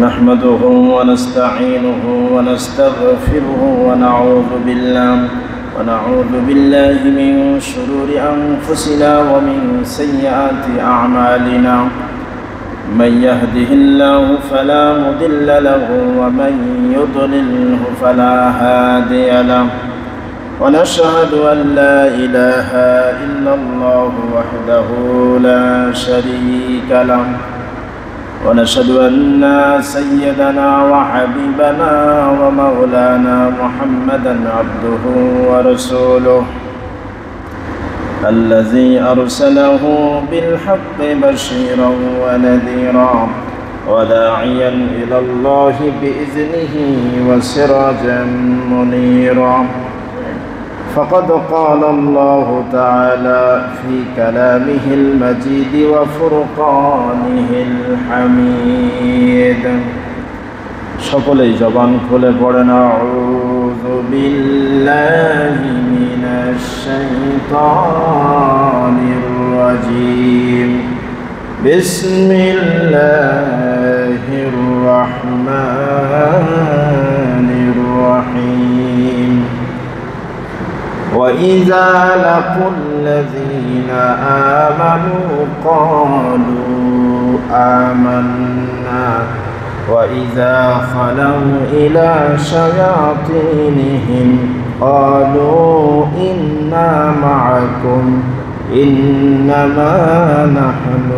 نحمده ونستعينه ونستغفره ونعوذ بالله من شرور أنفسنا ومن سيئات أعمالنا. من يهده الله فلا مضل له ومن يضلله فلا هادي له. ونشهد أن لا إله إلا الله وحده لا شريك له. ونشهد أن سيدنا وحبيبنا ومولانا محمدا عبده ورسوله الذي أرسله بالحق بشيرا ونذيرا وداعيا إلى الله بإذنه وسراجا منيرا. فقد قال الله تعالى في كلامه المجيد وفرقانه الحميد. সকলেই জবান খুলে পড়েন আউযু বিল্লাহি মিনাশ শাইতানির রাজীম। বিসমিল্লাহির রাহমানির রহিম। وَإِذَا لَقُوا الَّذِينَ آمَنُوا قَالُوا آمَنَّا وَإِذَا خَلَوْا إِلَى شَيَاطِينِهِمْ قَالُوا إِنَّا مَعَكُمْ إِنَّمَا نَحْنُ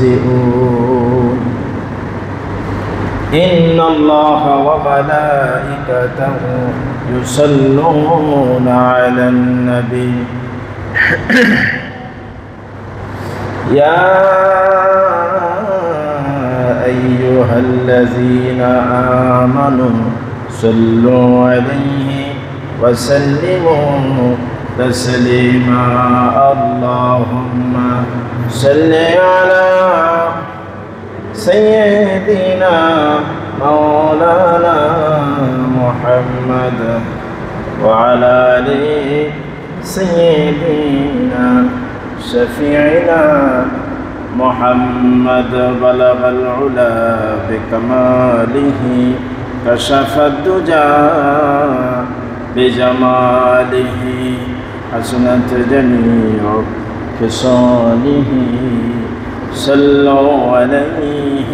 مُسْتَهْزِئُونَ. إن الله وملائكته يصلون على النبي يا أيها الذين آمنوا صلوا عليه وسلموا تسليما. اللهم صل على سيدنا مولانا محمد وعلى آل سيدنا شفيعنا محمد. بلغ العلا بكماله كشف الدجى بجماله حسنت جميع خصاله. صلوا عليه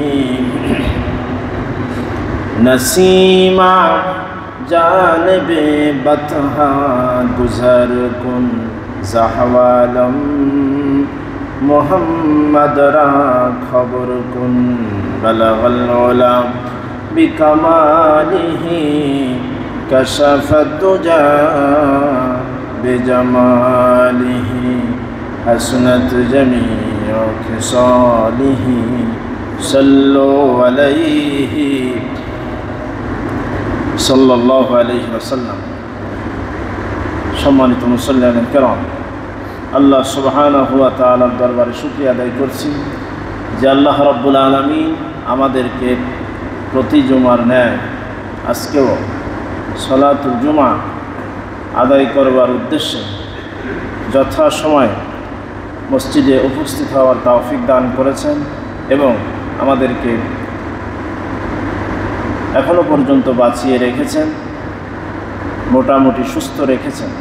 نسیما جانب بطحا گزر کن زحوالم محمد را خبر کن. بلغ العلا بکماله کشف الدجى بجماله حسنت جميع خصاله. صلوا عليه সাল্লাল্লাহু আলাইহি ওয়াসাল্লাম। সম্মানিত মুসল্লিয়ান কিরাম, আল্লাহ সুবহানাহু ওয়া তাআলার দরবারে শুকরিয়া আদায় করছি যে আল্লাহ রাব্বুল আলামিন আমাদেরকে প্রতি জুমার ন্যায় আজকেও সালাতুল জুমা আদায় করবার উদ্দেশ্যে যথাসময়ে মসজিদে উপস্থিত হওয়ার তৌফিক দান করেছেন এবং আমাদেরকে এখনো পর্যন্ত বাঁচিয়ে রেখেছেন, মোটামুটি সুস্থ রেখেছেন,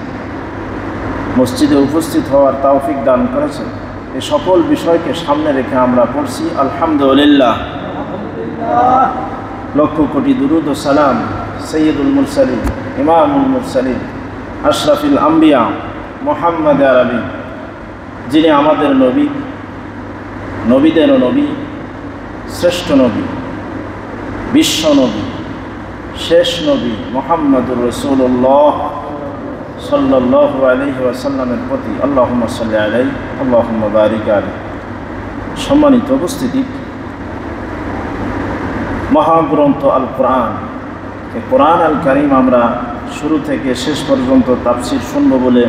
মসজিদে উপস্থিত হওয়ার তৌফিক দান করেছেন। এই সকল বিষয়কে সামনে রেখে আমরা পড়ছি আলহামদুলিল্লাহ। লক্ষ কোটি দুরুদ ও সালাম সৈয়দুল মুরসালিন ইমামুল মুরসালিন আশরাফুল আম্বিয়া মুহাম্মদ আরবি, যিনি আমাদের নবী, নবীদেরও নবী, শ্রেষ্ঠ নবী, বিশ্ব নবী, শেষ নবী মুহাম্মদুর রাসূলুল্লাহ সাল্লাল্লাহু আলাইহি ওয়াসাল্লামের প্রতি আল্লাহুম্মা সাল্লি আলাইহি আল্লাহুম্মা বারিক আলাইহি। সম্মানিত উপস্থিতি, মহাগ্রন্থ আল কোরআন, এই কোরআন আল কারীম আমরা শুরু থেকে শেষ পর্যন্ত তাফসীর শুনব বলে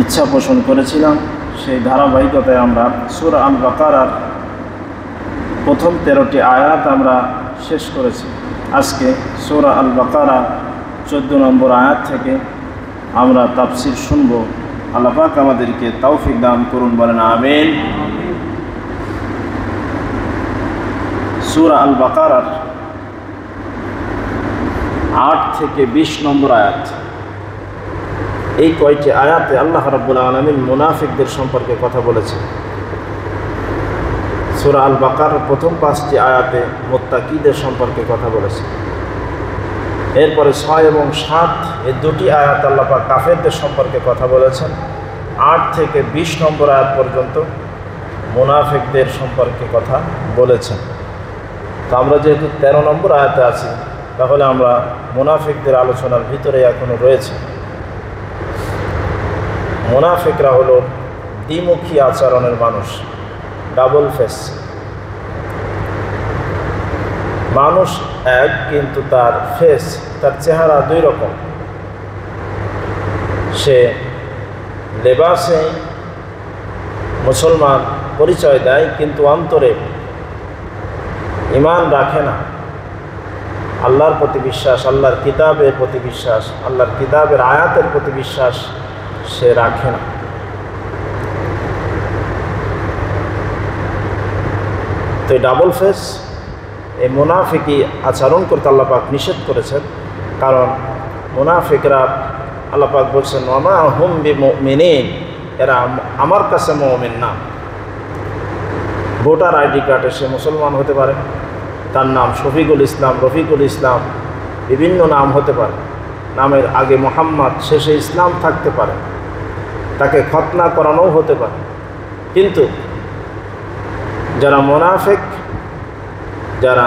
ইচ্ছা পোষণ করেছিলাম। সেই ধারাবাহিকতায় আমরা সূরা আল বাকারার প্রথম 13টি আয়াত আমরা শেষ করেছি। আজকে সূরা আল বাকারা 14 নম্বর আয়াত থেকে আমরা তাফসীর শুনব। আল্লাহ পাক আমাদেরকে তৌফিক দান করুন, বলেন আমিন। সূরা আল বাকারার 8 থেকে 20 নম্বর আয়াত। এই কয়টি আয়াতে আল্লাহ রাব্বুল আলামিন মুনাফিকদের সম্পর্কে কথা বলেছেন। সূরা আল বাকারার প্রথম 5টি আয়াতে মুত্তাকিদের সম্পর্কে কথা বলেছেন। এরপরে 6 এবং 7 এই দুটি আয়াত আল্লাহ পাক কাফেরদের সম্পর্কে কথা বলেছেন। 8 থেকে 20 নম্বর আয়াত পর্যন্ত মুনাফিকদের সম্পর্কে কথা বলেছেন। তো আমরা যেহেতু 13 নম্বর আয়াতে আছি, তাহলে আমরা মুনাফিকদের আলোচনার ভিতরে এখনো রয়েছে। মুনাফিকরা হলো দ্বিমুখী আচরণের মানুষ, ডাবল ফেস মানুষ এক, কিন্তু তার ফেস, তার চেহারা দুই রকম। সে লেবাসে মুসলমান পরিচয় দেয়, কিন্তু অন্তরে ঈমান রাখে না। আল্লাহর প্রতি বিশ্বাস, আল্লাহর কিতাবের প্রতি বিশ্বাস, আল্লাহর কিতাবের আয়াতের প্রতি বিশ্বাস সে রাখে না। তো এই ডাবল ফেস, এই মুনাফিকি আচরণ করতে আল্লাহ পাক নিষেধ করেছেন। কারণ মুনাফিকরা, আল্লাহ পাক বলছেন ওমা হুম বিমুমিনিন, এরা আমার কাছে মুমিন না। ভোটার আইডি কার্ডে সে মুসলমান হতে পারে, তার নাম শফিকুল ইসলাম, রফিকুল ইসলাম, বিভিন্ন নাম হতে পারে, নামের আগে মোহাম্মদ, শেষে ইসলাম থাকতে পারে, তাকে খতনা করানোও হতে পারে। কিন্তু যারা মুনাফিক, যারা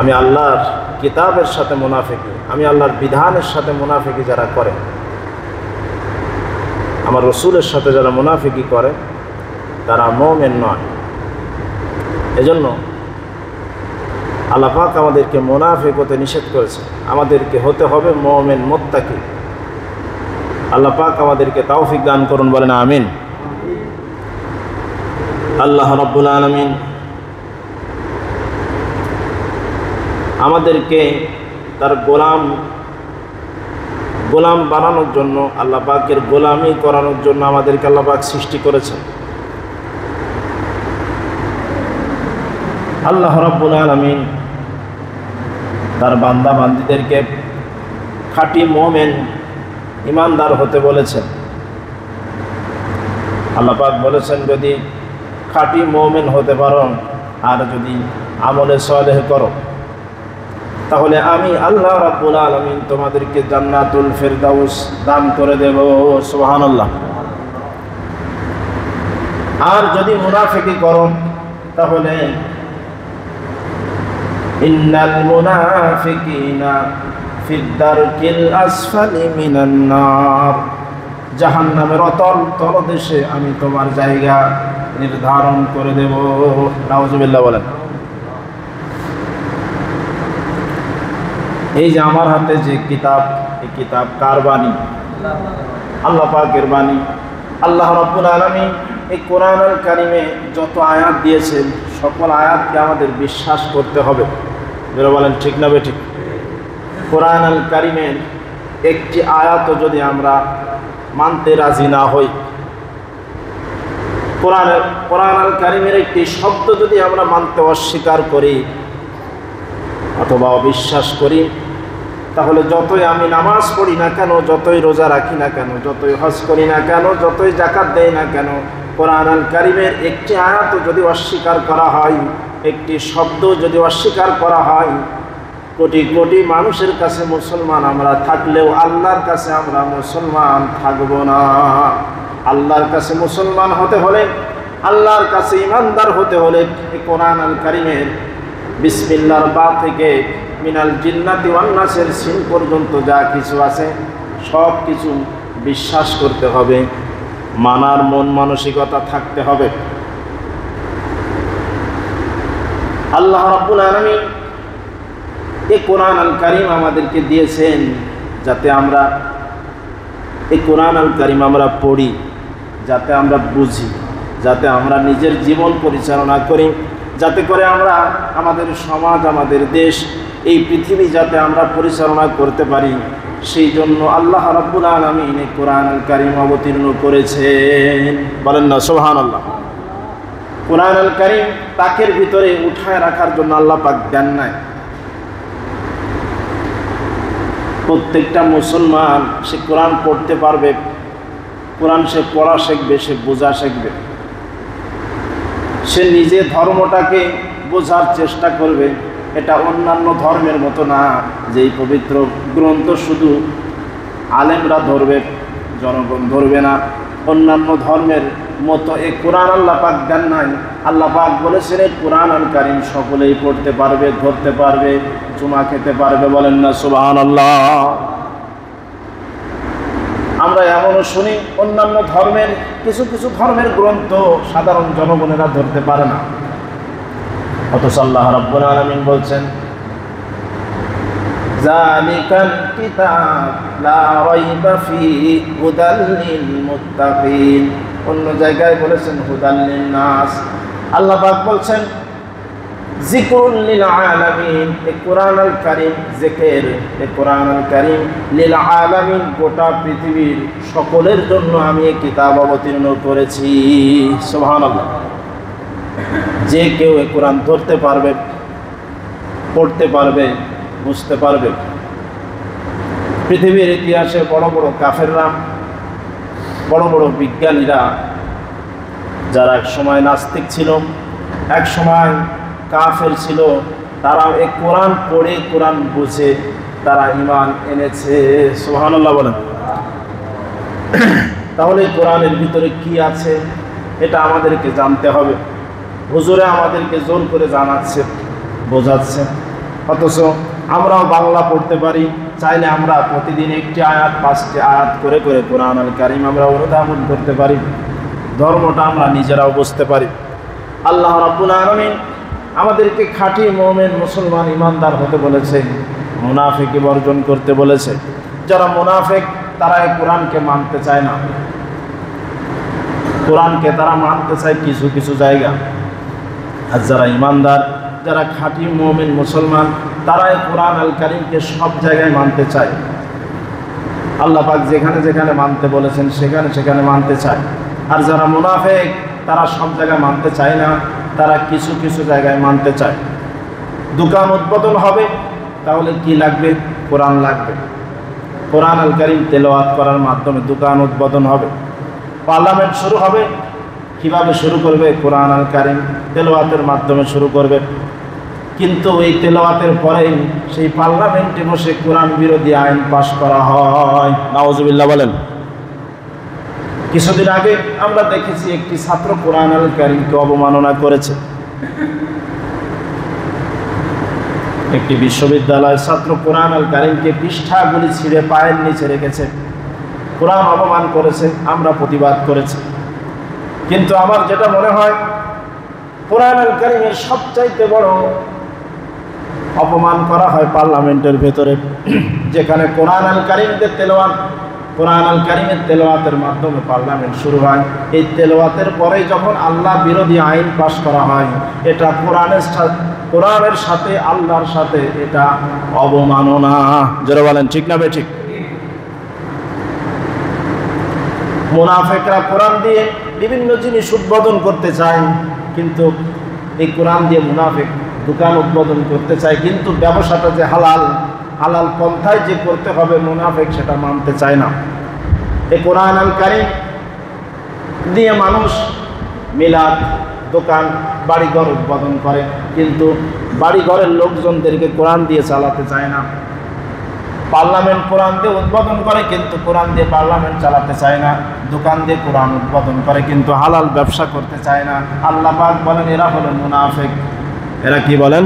আমি আল্লাহর কিতাবের সাথে মুনাফিকি, আমি আল্লাহর বিধানের সাথে মুনাফিকি যারা করে, আমার রসুলের সাথে যারা মুনাফিকি করে, তারা মুমিন নয়। এজন্য আল্লাহ পাক আমাদেরকে মুনাফিক হতে নিষেধ করেছে। আমাদেরকে হতে হবে মুমিন মুত্তাকি। আল্লাহ পাক আমাদেরকে তৌফিক দান করুন, বলেন আমিন। আল্লাহ রাব্বুল আলামিন আমাদেরকে তার গোলাম বানানোর জন্য, আল্লাহ পাকের গোলামি করানোর জন্য আমাদেরকে আল্লাহ পাক সৃষ্টি করেছেন। আল্লাহ রাব্বুল আলামিন তার বান্দা বান্দীদেরকে খাঁটি মুমিন ঈমানদার হতে বলেছেন। আল্লাহ পাক বলেছেন, যদি খাঁটি মুমিন হতে পারো আর যদি আমলে সালেহ করো, তাহলে আমি আল্লাহ রাব্বুল আলামিন তোমাদেরকে জান্নাতুল ফিরদাউস দান করে দেব। সুবহানাল্লাহ। আর যদি মুনাফিকি করো, তাহলে ইন্নাল মুনাফিকিনা ফিদ-দারকিল আসফালি মিনান নার, জাহান্নামের অতল তলদেশে আমি তোমার জায়গা নির্ধারণ করে দেব। নাউজুবিল্লাহ বলেন। এই যে আমার হাতে যে কিতাব, এই কিতাব কার বাণী? আল্লাহ পাকের বাণী। আল্লাহ রাব্বুল আলামিন এই কোরআনুল কারীমে যত আয়াত দিয়েছেন, সকল আয়াতকে আমাদের বিশ্বাস করতে হবে। যারা বলেন ঠিক না বেঠিক? কোরআনুল কারীমের একটি আয়াতও যদি আমরা মানতে রাজি না হই, কোরআনুল কারীমের একটি শব্দ যদি আমরা মানতে অস্বীকার করি অথবা অবিশ্বাস করি, তাহলে যতই আমি নামাজ পড়ি না কেন, যতই রোজা রাখি না কেন, যতই হজ করি না কেন, যতই যাকাত দেই না কেন, কোরআনুল কারীমের একটি আয়াত যদি অস্বীকার করা হয়, একটি শব্দ যদি অস্বীকার করা হয়, কোটি কোটি মানুষের কাছে মুসলমান আমরা থাকলেও আল্লাহর কাছে আমরা মুসলমান থাকব না। আল্লাহর কাছে মুসলমান হতে হলে, আল্লাহর কাছে ঈমানদার হতে হলে এই কোরআনুল কারীমের বিসমিল্লাহর বা থেকে মিনাল জিন্নাতি ওয়ান নাসের সিন পর্যন্ত যা কিছু আছে সব কিছু বিশ্বাস করতে হবে, মানার মন মানসিকতা থাকতে হবে। আল্লাহ রাব্বুল আলামিন এই কোরআনুল কারীম আমাদেরকে দিয়েছেন যাতে আমরা এই কোরআনুল কারীম আমরা পড়ি, যাতে আমরা বুঝি, যাতে আমরা নিজের জীবন পরিচালনা করি, যাতে করে আমরা আমাদের সমাজ, আমাদের দেশ, এই পৃথিবী যাতে আমরা পরিচালনা করতে পারি, সেই জন্য আল্লাহ রাব্বুল আলামিন এই কোরআনুল কারীম অবতীর্ণ করেছেন। বলেন না সুবহানাল্লাহ। কুরআনুল কারীম তাকের ভিতরে উঠায় রাখার জন্য আল্লাহ পাক দেন নাই। প্রত্যেকটা মুসলমান সে কোরআন পড়তে পারবে, কোরআন সে পড়া শিখবে, সে বোঝা শিখবে, সে নিজে ধর্মটাকে বোঝার চেষ্টা করবে। এটা অন্যান্য ধর্মের মতো না যে এই পবিত্র গ্রন্থ শুধু আলেমরা ধরবে, জনগণ ধরবে না। অন্যান্য ধর্মের মতো এই কোরআন আল্লাহ পাক দেন নাই। আল্লাহ পাক বলেছেন এই কুরআনুল কারীম সকলেই পড়তে পারবে, ধরতে পারবে, চুমা খেতে পারবে। বলেন না সুবহানাল্লাহ। আমরা এমনও শুনি অন্যান্য ধর্মের কিছু কিছু ধর্মের গ্রন্থ সাধারণ জনগণেরা ধরতে পারে না, অথচ আল্লাহ রাব্বুল আলামিন বলছেন যালিকাল কিতাব লা রাইবা ফীহি হুদাল লিল মুত্তাকিন। অন্য জায়গায় বলেছেন হুদাল লিন নাস। আল্লাহ পাক বলছেন যিকরুল লিল আলামিন। এই কুরআনুল কারীম জিকির, এই কুরআনুল কারীম লিল আলামিন, গোটা পৃথিবীর সকলের জন্য আমি এই কিতাব অবতীর্ণ করেছি। সুবহানাল্লাহ। যে কেউ এই কোরআন ধরতে পারবে, পড়তে পারবে, বুঝতে পারবে। পৃথিবীর ইতিহাসে বড় বড় কাফেররা, বড় বড় বিজ্ঞানীরা, যারা এক সময় নাস্তিক ছিল, এক সময় কাফের ছিল, তারা এই কোরআন পড়ে, কোরআন বুঝে তারা ঈমান এনেছে। সুবহানাল্লাহ বলেন। তাহলে কোরআনের ভিতরে কি আছে এটা আমাদেরকে জানতে হবে। হুজুরে আমাদেরকে জোর করে জানাচ্ছে, বোঝাচ্ছে, অথচ আমরাও বাংলা পড়তে পারি। চাইলে আমরা প্রতিদিন একটি আয়াত, 5টি আয়াত করে করে কুরআনুল কারীম আমরা অনুধাবন করতে পারি। ধর্মটা আমরা নিজেরাও বুঝতে পারি। আল্লাহ রাব্বুল আলামিন আমাদেরকে খাঁটি মুমিন, মুসলমান, ইমানদার হতে বলেছে, মুনাফিকি বর্জন করতে বলেছে। যারা মুনাফিক তারা এই কোরআনকে মানতে চায় না। কোরআনকে তারা মানতে চায় কিছু কিছু জায়গা, আর যারা ইমানদার, যারা খাঁটি মুমিন মুসলমান, তারা এই কুরআনুল কারীমকে সব জায়গায় মানতে চায়। আল্লাহ পাক যেখানে যেখানে মানতে বলেছেন সেখানে সেখানে মানতে চায়। আর যারা মুনাফিক তারা সব জায়গায় মানতে চায় না, তারা কিছু কিছু জায়গায় মানতে চায়। দোকান উদ্বোধন হবে, তাহলে কি লাগবে? কোরআন লাগবে। কুরআনুল কারীম তেলাওয়াত করার মাধ্যমে দোকান উদ্বোধন হবে। পার্লামেন্ট শুরু হবে, কিভাবে শুরু করবে? কুরআনুল কারীম তেলাওয়াতের মাধ্যমে শুরু করবে। কিন্তু এই তেলাওয়াতের পরেই সেই পার্লামেন্টে বসে কোরআন বিরোধী আইন পাশ করা হয়। নাউজুবিল্লাহ বলেন। কিছুদিন আগে আমরা দেখেছি একটি ছাত্র কুরআনুল কারীমকে অবমাননা করেছে। একটি বিশ্ববিদ্যালয়ের ছাত্র কুরআনুল কারীমকে পৃষ্ঠাগুলি ছিঁড়ে পায়ের নিচে রেখেছে, কোরআন অপমান করেছে। আমরা প্রতিবাদ করেছি। কিন্তু আমার যেটা মনে হয়, কুরআনুল কারীমের সবচাইতে বড় অপমান করা হয় পার্লামেন্টের ভেতরে, যেখানে কুরআনুল কারীমের তেলাওয়াত, কুরআনুল কারীমের তেলাওয়াতের মাধ্যমে পার্লামেন্ট শুরু হয়। এই তেলাওয়াতের পরেই যখন আল্লাহ বিরোধী আইন পাশ করা হয়, এটা কোরআনের সাথে, আল্লাহর সাথে এটা অবমাননা। যারা বলেন ঠিক না বে ঠিক? মুনাফিকরা কোরআন দিয়ে বিভিন্ন জিনিস উদ্বোধন করতে চায়, কিন্তু এই কোরআন দিয়ে মুনাফিক দোকান উদ্বোধন করতে চায়, কিন্তু ব্যবসাটা যে হালাল, হালাল পন্থায় যে করতে হবে, মুনাফিক সেটা মানতে চায় না। এই কুরআনুল কারীম দিয়ে মানুষ মিলাদ, দোকান, বাড়িঘর উদ্বোধন করে, কিন্তু বাড়িঘরের লোকজনদেরকে কোরআন দিয়ে চালাতে চায় না। পার্লামেন্ট কোরআন দিয়ে উদ্বোধন করে, কিন্তু কোরআন দিয়ে পার্লামেন্ট চালাতে চায় না। দোকান দিয়ে কোরআন উদ্বোধন করে, কিন্তু হালাল ব্যবসা করতে চায় না। আল্লাহ পাক বলেন এরা হলো মুনাফিক। এরা কি বলেন?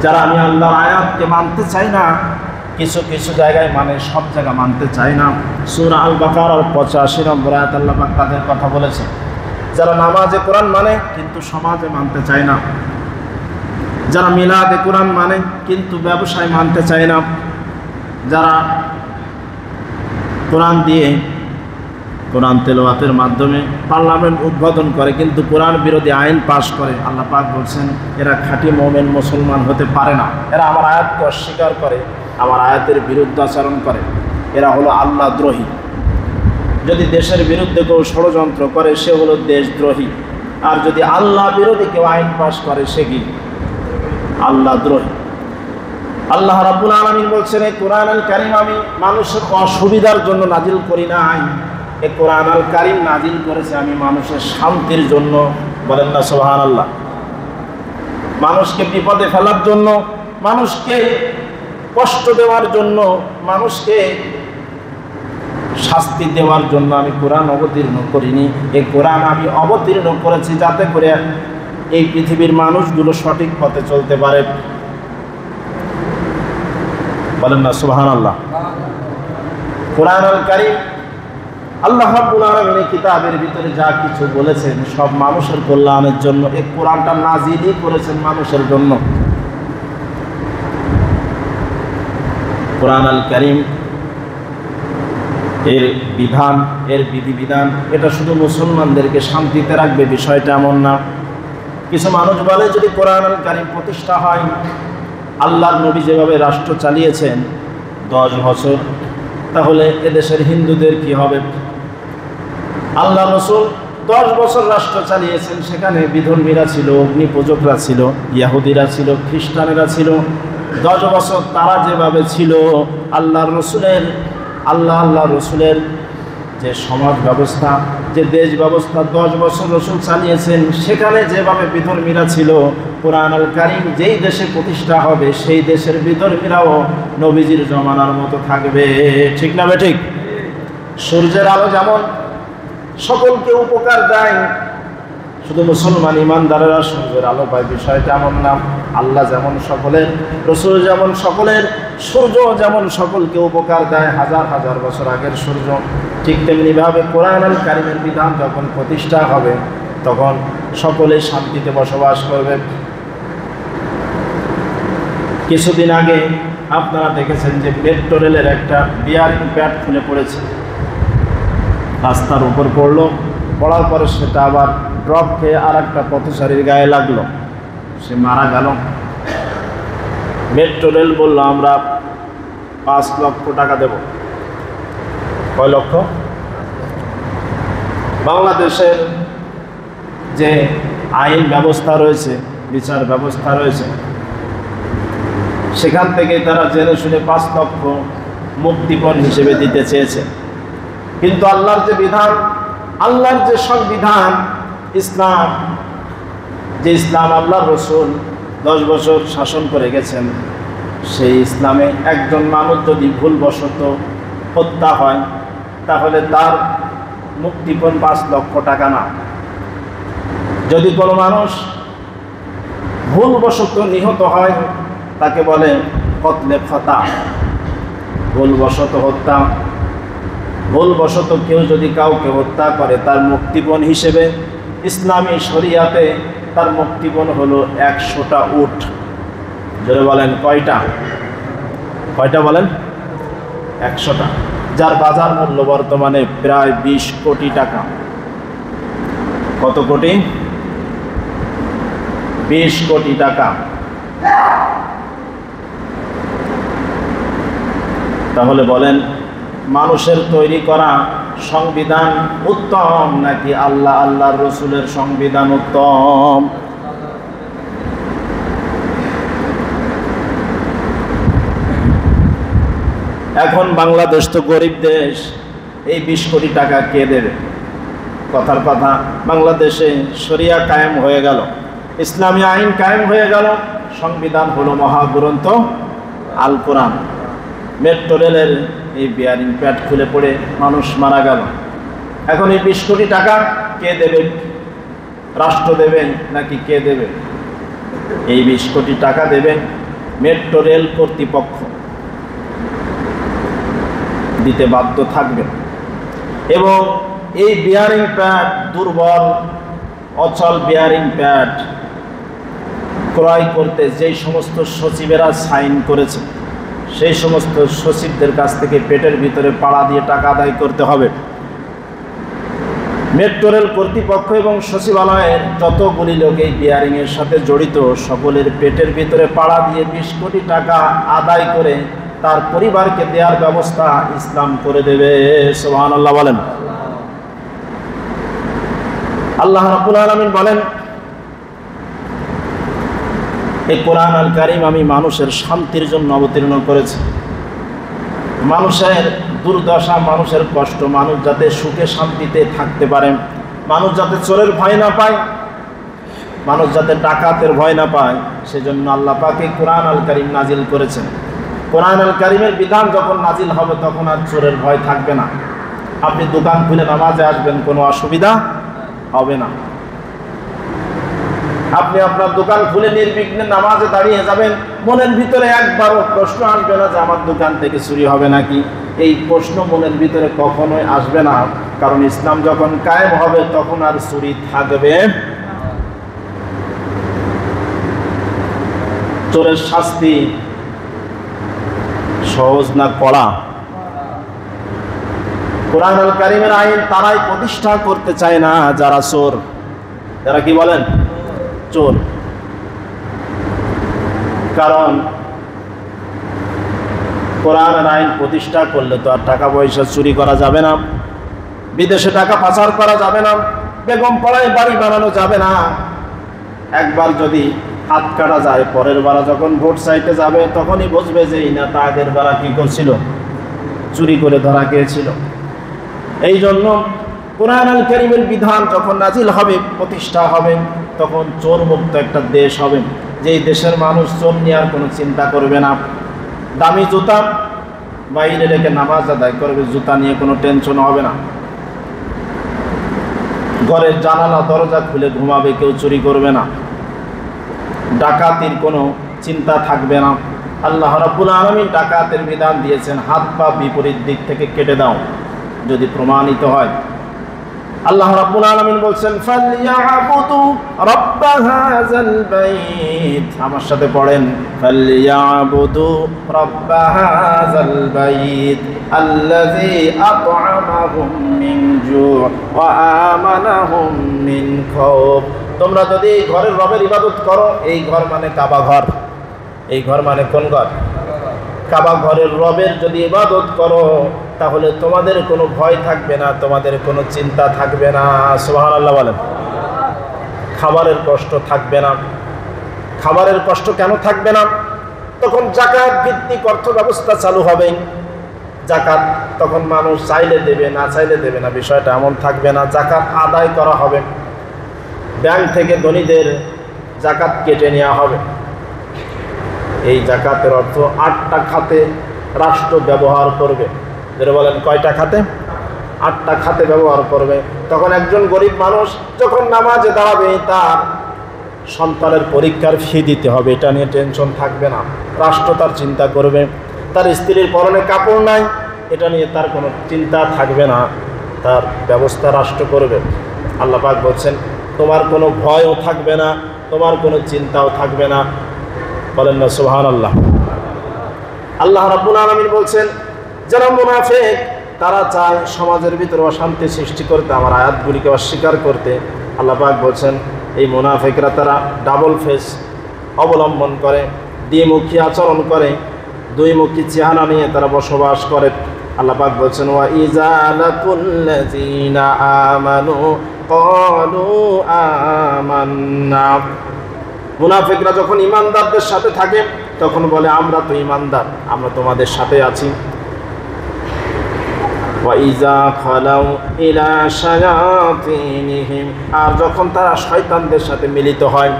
যারা আমি আল্লাহর আয়াতকে মানতে চাই না, কিছু কিছু জায়গায় মানে, সব জায়গা মানতে চায় না। সূরা আল বাকারার 85 নম্বর আয়াত আল্লাহ পাক তাদের কথা বলেছে। যারা নামাজে কোরআন মানে কিন্তু সমাজে মানতে চায় না। যারা মিলাদে কোরআন মানে কিন্তু ব্যবসায় মানতে চায় না। যারা কোরআন দিয়ে, কোরআন তেলাওয়াতের মাধ্যমে পার্লামেন্ট উদ্বোধন করে, কিন্তু কোরআন বিরোধী আইন পাশ করে, আল্লাহ পাক বলছেন এরা খাঁটি মুমিন মুসলমান হতে পারে না। এরা আমার আয়াতকে অস্বীকার করে, আমার আয়াতের বিরুদ্ধে আচরণ করে। এরা হলো আল্লাহ দ্রোহী। যদি দেশের বিরুদ্ধে কেউ ষড়যন্ত্র করে, সে হলো দেশদ্রোহী। আর যদি আল্লাহ বিরোধী কেউ আইন পাশ করে সে কি আল্লাহ দ্রোহী। আল্লাহ রাব্বুল আলামিন বলছেন, এই কোরআনুল কারীম আমি মানুষের অসুবিধার জন্য নাজিল করি নাই, এই কোরআনুল কারীম নাজিল করেছে আমি মানুষের শান্তির জন্য। বলেন না সুবহানাল্লাহ। মানুষকে বিপদে ফেলার জন্য, মানুষকে কষ্ট দেওয়ার জন্য, মানুষকে শাস্তি দেওয়ার জন্য আমি কোরআন অবতীর্ণ করিনি। এই কোরআন আমি অবতীর্ণ করেছি যাতে করে এই পৃথিবীর মানুষগুলো সঠিক পথে চলতে পারে। বলেন না সুবহানাল্লাহ। কোরআনুল কারীম আল্লাহ রাব্বুল আলামিন কিতাবের ভিতরে যা কিছু বলেছেন সব মানুষের কল্যাণের জন্য। এই কোরআনটা নাজিলই করেছেন মানুষের জন্য। কোরআনুল কারীম এর বিধান, এর বিধিবিধান এটা শুধু মুসলমানদেরকে শান্তিতে রাখবে বিষয়টা এমন না। কিছু মানুষ বলে যদি কোরআনুল কারীম প্রতিষ্ঠা হয়, আল্লাহর নবী যেভাবে রাষ্ট্র চালিয়েছেন 10 বছর, তাহলে এদেশের হিন্দুদের কি হবে? আল্লাহ রাসূল 10 বছর রাষ্ট্র চালিয়েছেন, সেখানে বিধর্মীরা ছিল, অগ্নি পূজকরা ছিল, ইহুদিরা ছিল, খ্রিস্টানেরা ছিল। 10 বছর তারা যেভাবে ছিল, আল্লাহ রসুলের যে সমাজ ব্যবস্থা, যে দেশ ব্যবস্থা 10 বছর রসুল চালিয়েছেন, সেখানে যেভাবে বিধর্মীরা ছিল, কোরআনুল কারীম যেই দেশে প্রতিষ্ঠা হবে সেই দেশের বিধর্মীরাও নবীজির জমানার মতো থাকবে। ঠিক না ঠিক? সূর্যের আলো যেমন সকলকে উপকার দেয়, শুধু মুসলমান ইমানদারেরা সূর্যের আলো পায় বিষয়টা এমন না। আল্লাহ যেমন সকলের, রসুল যেমন সকলের, সূর্য যেমন সকলকে উপকার দেয়, হাজার হাজার বছর আগের সূর্য, ঠিক তেমনিভাবে কোরআনুল কারীমের বিধান যখন প্রতিষ্ঠা হবে তখন সকলে শান্তিতে বসবাস করবে। কিছুদিন আগে আপনারা দেখেছেন যে মেট্রো রেলের একটা বিয়ারিং প্যাড খুলে পড়েছে, রাস্তার উপর পড়লো, পড়ার পরে সেটা আবার ড্রপ খেয়ে আর একটা পথচারীর গায়ে লাগলো, সে মারা গেল। মেট্রো রেল বললো আমরা 5 লক্ষ টাকা দেব। কয় লক্ষ? বাংলাদেশের যে আইন ব্যবস্থা রয়েছে, বিচার ব্যবস্থা রয়েছে, সেখান থেকে তারা জেনে শুনে 5 লক্ষ মুক্তিপণ হিসেবে দিতে চেয়েছে। কিন্তু আল্লাহর যে বিধান, আল্লাহর যে সংবিধান, ইসলাম, যে ইসলাম আল্লাহর রসুল 10 বছর শাসন করে গেছেন, সেই ইসলামে একজন মানুষ যদি ভুলবশত হত্যা হয় তাহলে তার মুক্তিপণ 5 লক্ষ টাকা না। যদি কোনো মানুষ ভুলবশত নিহত হয় তাকে বলে কতলে খতা, ভুলবশত হত্যা। ভুলবশত কেউ যদি কাউকে হত্যা করে তার মুক্তিপণ হিসেবে ইসলামী শরিয়াতে তার মুক্তিপণ হলো 100টা উট। জোরে বলেন কয়টা? কয়টা বলেন? 100টা, যার বাজার মূল্য বর্তমানে প্রায় 20 কোটি টাকা। কত কোটি? 20 কোটি টাকা। তাহলে বলেন মানুষের তৈরি করা সংবিধান উত্তম নাকি আল্লাহর রসুলের সংবিধান উত্তম? এখন বাংলাদেশ তো গরিব দেশ, এই 20 কোটি টাকা কে দেবে? কথার কথা, বাংলাদেশে শরিয়া কায়েম হয়ে গেল, ইসলামী আইন কায়েম হয়ে গেল, সংবিধান হলো মহাগ্রন্থ আল কোরআন। মেট্রো রেলের এই বিয়ারিং প্যাড খুলে পড়ে মানুষ মারা গেল। এখন এই 20 কোটি টাকা কে দেবে? রাষ্ট্র দেবে নাকি কে দেবে? এই 20 কোটি টাকা দেবে মেট্রো রেল কর্তৃপক্ষ, দিতে বাধ্য থাকবে। এবং এই বিয়ারিং প্যাড দুর্বল অচল বিয়ারিং প্যাড ক্রয় করতে যেই সমস্ত সচিবেরা সাইন করেছে সেই সমস্ত সচিবদের কাছ থেকে পেটের ভিতরে পাড়া দিয়ে টাকা আদায় করতে হবে। মেট্রো রেল কর্তৃপক্ষ এবং সচিবালয়ের যতগুলি লোক এই বিয়ারিংয়ের সাথে জড়িত সকলের পেটের ভিতরে পাড়া দিয়ে 20 কোটি টাকা আদায় করে তার পরিবারকে দেওয়ার ব্যবস্থা ইসলাম করে দেবে। সুবহানাল্লাহ বলেন। আল্লাহ রাব্বুল আলামিন বলেন, এই কোরআন আল কারীম আমি মানুষের শান্তির জন্য অবতীর্ণ করেছি। মানুষের দুর্দশা, মানুষের কষ্ট, মানুষ যাতে সুখে শান্তিতে থাকতে পারে, মানুষ যাতে চোরের ভয় না পায়, মানুষ যাতে ডাকাতের ভয় না পায়, সেজন্য আল্লাহ পাক এই কোরআন আল কারীম নাজিল করেছেন। কোরআন আল কারীমের বিধান যখন নাজিল হবে তখন আর চোরের ভয় থাকবে না। আপনি দোকান খুলে নামাজে আসবেন, কোনো অসুবিধা হবে না। আপনি আপনার দোকান খুলে নির্বিঘ্নে নামাজে দাঁড়িয়ে যাবেন, মনের ভিতরে একবারও প্রশ্ন আসবে না যে আমার দোকান থেকে চুরি হবে নাকি। এই প্রশ্ন মনের ভিতরে কখনোই আসবে না, কারণ ইসলাম যখন কায়েম হবে তখন আর চুরি থাকবে। চোরের শাস্তি সহজ না কড়া? কোরআন আল কারীমের আইন তারাই প্রতিষ্ঠা করতে চায় না যারা চোর, যারা কি বলেন চোর। কারণ কোরআনের আইন প্রতিষ্ঠা করলে তো আর টাকা পয়সা চুরি করা যাবে না, বিদেশে টাকা পাচার করা যাবে না, বেগম পাড়ায় বাড়ি বানানো যাবে না। একবার যদি হাত কাটা যায়, পরের বার যখন ভোট চাইতে যাবে তখনই বুঝবে যে এই নেতা আগের বার কি করছিল, চুরি করে ধরা খেয়েছিল। এই জন্য কোরআন আল কারীমের বিধান যখন নাজিল হবে, প্রতিষ্ঠা হবে, তখন চোর মুক্ত একটা দেশ হবে, যেই দেশের মানুষ চোর নিয়ে আর কোনো চিন্তা করবে না। দামি জুতা বাইরে রেখে নামাজ আদায় করবে, জুতা নিয়ে কোনো টেনশন হবে না। ঘরের জানালা দরজা খুলে ঘুমাবে, কেউ চুরি করবে না। ডাকাতির কোনো চিন্তা থাকবে না। আল্লাহ রাব্বুল আলামিন ডাকাতের বিধান দিয়েছেন, হাত পা বিপরীত দিক থেকে কেটে দাও যদি প্রমাণিত হয়। আল্লাহ রাব্বুল আলামিন বলছেন, ফালইয়াবুদু রাব্ব হাযাল বাইত। আমার সাথে পড়েন, ফালইয়াবুদু রাব্ব হাযাল বাইত আল্লাযী আত'আমাহুম মিন জু' ওয়া আমানাহুম মিন খাউফ। তোমরা যদি এই ঘরের রবের ইবাদত করো, এই ঘর মানে কাবা ঘর, এই ঘর মানে কোন ঘর? কাবা ঘরের রবের যদি ইবাদত করো তাহলে তোমাদের কোনো ভয় থাকবে না, তোমাদের কোনো চিন্তা থাকবে না। সুবহানাল্লাহ বলেন। খাবারের কষ্ট থাকবে না। খাবারের কষ্ট কেন থাকবে না? তখন যাকাত ভিত্তিক অর্থ ব্যবস্থা চালু হবে। যাকাত তখন মানুষ চাইলে দেবে, না চাইলে দেবে না, বিষয়টা এমন থাকবে না। যাকাত আদায় করা হবে, ব্যাংক থেকে ধনীদের যাকাত কেটে নেওয়া হবে। এই যাকাতের অর্থ 8টা খাতে রাষ্ট্র ব্যবহার করবে। যেটা বলেন কয়টা খাতে? 8টা খাতে ব্যবহার করবে। তখন একজন গরিব মানুষ যখন নামাজে দাঁড়াবে, তার সন্তানের পরীক্ষার ফি দিতে হবে, এটা নিয়ে টেনশন থাকবে না। রাষ্ট্র তার চিন্তা করবে। তার স্ত্রীর পরনে কাপড় নাই, এটা নিয়ে তার কোনো চিন্তা থাকবে না, তার ব্যবস্থা রাষ্ট্র করবে। আল্লাহ পাক বলছেন, তোমার কোনো ভয়ও থাকবে না, তোমার কোনো চিন্তাও থাকবে না। বলেন না সুবহানাল্লাহ। আল্লাহ রাব্বুল আলামিন বলছেন, যারা মুনাফিক তারা চায় সমাজের ভিতরে অশান্তি সৃষ্টি করতে, আমার আয়াতগুলিকে অস্বীকার করতে। আল্লাহ পাক বলছেন, এই মুনাফিকরা তারা ডাবল ফেস অবলম্বন করে, দ্বিমুখী আচরণ করে, দুইমুখী চেহারা নিয়ে তারা বসবাস করে। আল্লাহ পাক বলছেন, ওয়া ইযা লাকুল্লাযীনা আমানু ক্বালু আমান্না। মুনাফিকরা যখন ইমানদারদের সাথে থাকে তখন বলে, আমরা তো ইমানদার, আমরা তোমাদের সাথে আছি। ওয়া ইযা খালাউ ইলা শায়াতিনিহিম, আর যখন তারা শয়তানদের সাথে মিলিত হয়,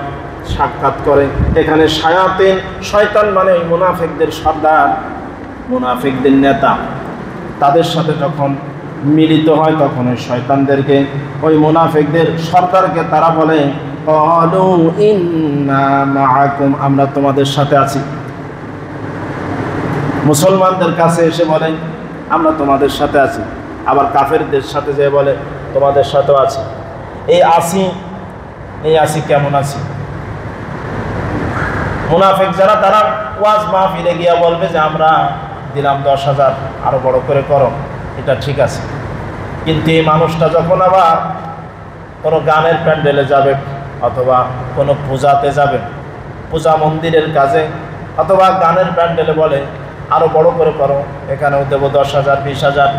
সাক্ষাৎ করে, এখানে শায়াতিন শয়তান মানে ওই মুনাফিকদের সর্দার, মুনাফিকদের নেতা, তাদের সাথে যখন মিলিত হয় তখন ওই শয়তানদেরকে, ওই মুনাফিকদের সর্দারকে তারা বলে, ক্বালু ইন্না মাআকুম, আমরা তোমাদের সাথে আছি। মুসলমানদের কাছে এসে বলে আমরা তোমাদের সাথে আছি, আবার কাফেরদের সাথে যে বলে তোমাদের সাথেও আছি। এই আসি কেমন আছি? মুনাফিক যারা তারা ওয়াজ মাহফিলে গিয়া বলবে যে আমরা দিলাম 10,000, আরো বড় করে করো, এটা ঠিক আছে। কিন্তু এই মানুষটা যখন আবার কোনো গানের প্যান্ডেলে যাবে, অথবা কোনো পূজাতে যাবে, পূজা মন্দিরের কাজে, অথবা গানের প্যান্ডেলে বলে আরো বড় করে করো, এখানেও দেবো 10,000, 20,000।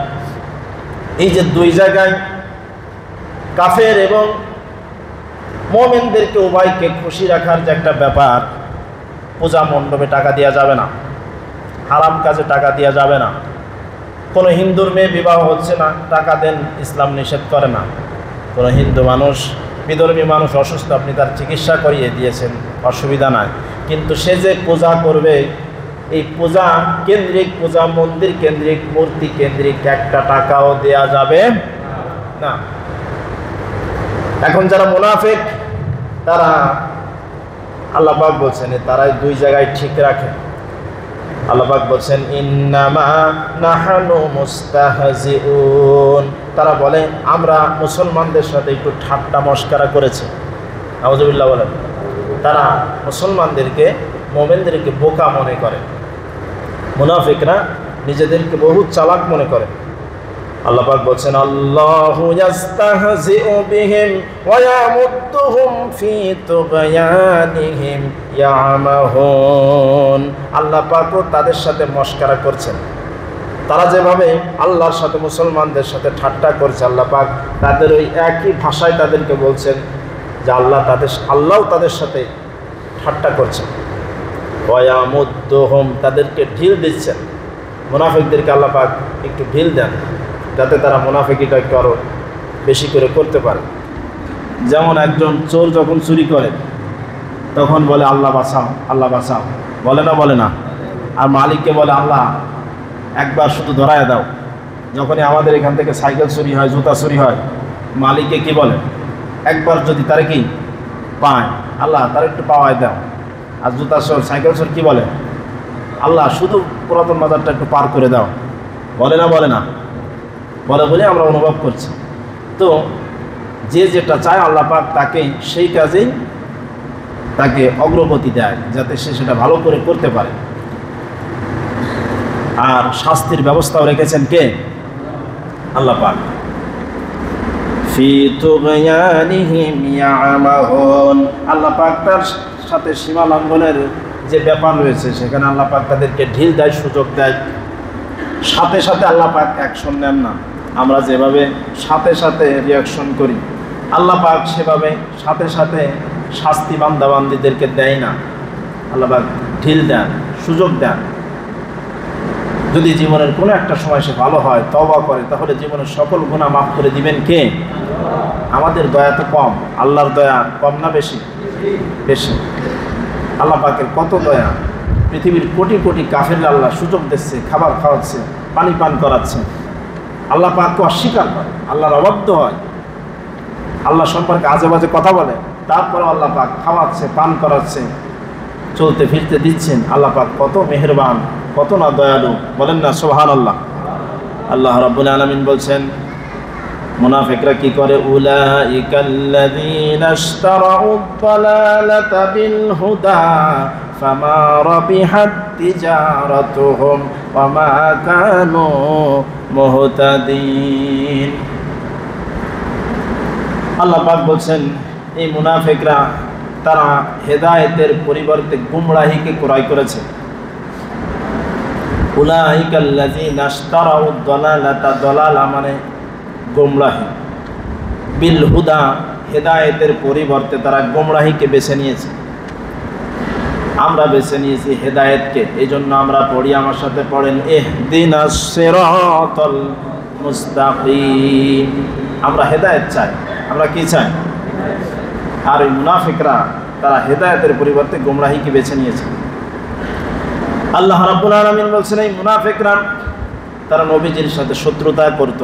এই যে দুই জায়গায় কাফের এবং মুমিনদেরকে উভয়কে খুশি রাখার যে একটা ব্যাপার, পূজা মণ্ডপে টাকা দেওয়া যাবে না, হারাম কাজে টাকা দেওয়া যাবে না। কোনো হিন্দুর মেয়ে বিবাহ হচ্ছে না, টাকা দেন, ইসলাম নিষেধ করে না। কোনো হিন্দু মানুষ, বিধর্মী মানুষ অসুস্থ, আপনি তার চিকিৎসা করিয়ে দিয়েছেন, অসুবিধা নাই। কিন্তু সে যে পূজা করবে, এই পূজা কেন্দ্রিক, পূজা মন্দির কেন্দ্রিক, মূর্তি কেন্দ্রিক একটা টাকাও দেয়া যাবে না। এখন যারা মুনাফিক, তারা আল্লাহ পাক বলছেন তারাই দুই জায়গায় ঠিক রাখে। আল্লাহ পাক বলছেন ইন্নামা নাহানু মুস্তাহজিউন, তারা বলে আমরা মুসলমানদের সাথে একটু ঠাট্টা মশকরা করেছি। নাউযুবিল্লাহ বলেন। তারা মুসলমানদেরকে, মুমিনদেরকে বোকা মনে করে। মুনাফিকরা নিজেদেরকে বহু চালাক মনে করে। আল্লাহ পাক বলছেন আল্লাহু ইয়াস্তাহজিউ বিহিম ওয়া ইয়ামুদ্দুহুম ফি তুগয়ানিহিম ইয়ামাহুন। আল্লাহ পাকও তাদের সাথে মশকরা করছেন। তারা যেভাবে আল্লাহর সাথে, মুসলমানদের সাথে ঠাট্টা করছে, আল্লাহ পাক তাদের ওই একই ভাষায় তাদেরকে বলছেন যে আল্লাহও তাদের সাথে ঠাট্টা করছেন। ওয়া ইয়ামুদ্দুহুম, তাদেরকে ঢিল দিচ্ছেন। মুনাফিকদেরকে আল্লাহ পাক একটু ঢিল দেন, যাতে তারা মুনাফিকিটা একটু আরও বেশি করে করতে পারে। যেমন একজন চোর যখন চুরি করে তখন বলে আল্লাহ বাঁচাও, আল্লাহ বাঁচাও, বলে না? আর মালিককে বলে আল্লাহ একবার শুধু ধরায় দাও। যখনই আমাদের এখান থেকে সাইকেল চুরি হয়, জুতা চুরি হয়, মালিককে কি বলে? একবার যদি তারা কি পায়, আল্লাহ তার একটু পাওয়ায় দাও। আর জুতা চোর, সাইকেল চোর কি বলে? আল্লাহ শুধু পুরাতন বাজারটা একটু পার করে দাও। বলে না? বলে বলে আমরা অনুভব করছি। তো যে যেটা চায় আল্লাহ পাক তাকে সেই কাজেই তাকে অগ্রগতি দেয়, যাতে সে সেটা ভালো করে করতে পারে। আর শাস্তির ব্যবস্থাও রেখেছেন কে? আল্লাহ পাক। ফি তুগয়ানিহিম ইয়ামাহুন, আল্লাহ পাক তার সাথে সীমা লঙ্ঘনের যে ব্যাপার রয়েছে সেখানে আল্লাহ পাক তাদেরকে ঢিল দেয়, সুযোগ দেয়। সাথে সাথে আল্লাহ পাক অ্যাকশন নেন না। আমরা যেভাবে সাথে সাথে রিয়াকশন করি, আল্লাহ পাক সেভাবে সাথে সাথে শাস্তি বান্দাবান্দিদেরকে দেয় না। আল্লাহ পাক ঢিল দেন, সুযোগ দেন। যদি জীবনের কোনো একটা সময় সে ভালো হয়, তওবা করে, তাহলে জীবনের সকল গুনাহ মাফ করে দিবেন কে? আমাদের দয়া তো কম, আল্লাহর দয়া কম না বেশি? বেশি। আল্লাহ পাকের কত দয়া! পৃথিবীর কোটি কোটি কাফেররা আল্লাহ সুযোগ দিচ্ছে, খাবার খাওয়াচ্ছে, পানি পান করাচ্ছে। আল্লাহ পাককে অস্বীকার করে, আল্লাহর অবাধ্য হয়, আল্লাহ সম্পর্কে আজে বাজে কথা বলে, তারপরে আল্লাহ পাক খাওয়াচ্ছে, পান করাচ্ছে, চলতে ফিরতে দিচ্ছেন। আল্লাহ পাক কত মেহেরবান, কত না দয়ালু, বলেন না সুবহানাল্লাহ। আল্লাহ রাব্বুল আলামিন বলছেন মুনাফিকরা কি করে? উলাইকাল্লাযীনা ইশতারাউদ দালালাতা বিল হুদা ফামা রাবিহাত তিজারাতুহুম ওয়া মা কানু মুহতাদিন। আল্লাহ পাক বলছেন এই মুনাফিকরা তারা হেদায়েতের পরিবর্তে গুমরাহিকে ক্রয় করেছে। উলাইকাল্লাযীনা ইশতারাউদ দালালাতা, দালালা মানে গুমরাহি, বিল হুদা হেদায়েতের পরিবর্তে তারা গুমরাহিকে বেছে নিয়েছে। আমরা বেছে নিয়েছি হেদায়েতকে। এই জন্য আমরা পড়ি, আমার সাথে পড়েন, ইহদিনাস সিরাতাল মুস্তাকিম। আমরা হেদায়েত চাই। আমরা কি চাই? আর ওই মুনাফিকরা তারা হেদায়েতের পরিবর্তে গুমরাহিকে বেছে নিয়েছে। আল্লাহ রাব্বুল আলামিন বলছেন এই মুনাফিকরা তারা নবীজির সাথে শত্রুতা করত।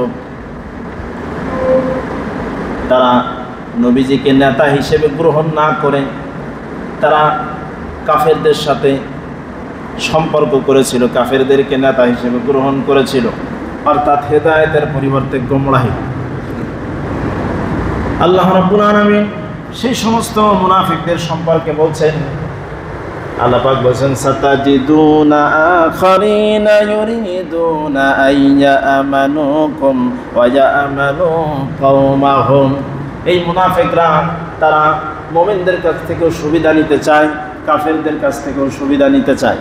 তারা নবীজিকে নেতা হিসেবে গ্রহণ না করে তারা কাফেরদের সাথে সম্পর্ক করেছিল, কাফেরদেরকে নেতা হিসেবে গ্রহণ করেছিল, অর্থাৎ হেদায়েতের পরিবর্তে গুমরাহি। আল্লাহ রাব্বুল আলামিন সেই সমস্ত মুনাফিকদের সম্পর্কে বলছেন, আল্লাহ পাক বলেন সাতাজিদুনা আখারিনা ইউরিদুনা আইয়ামানুকুম ওয়া ইয়ামানু কওমাহুম। এই মুনাফিকরা তারা মুমিনদের কাছ থেকেও সুবিধা নিতে চায়, কাফেরদের কাছ থেকেও সুবিধা নিতে চায়।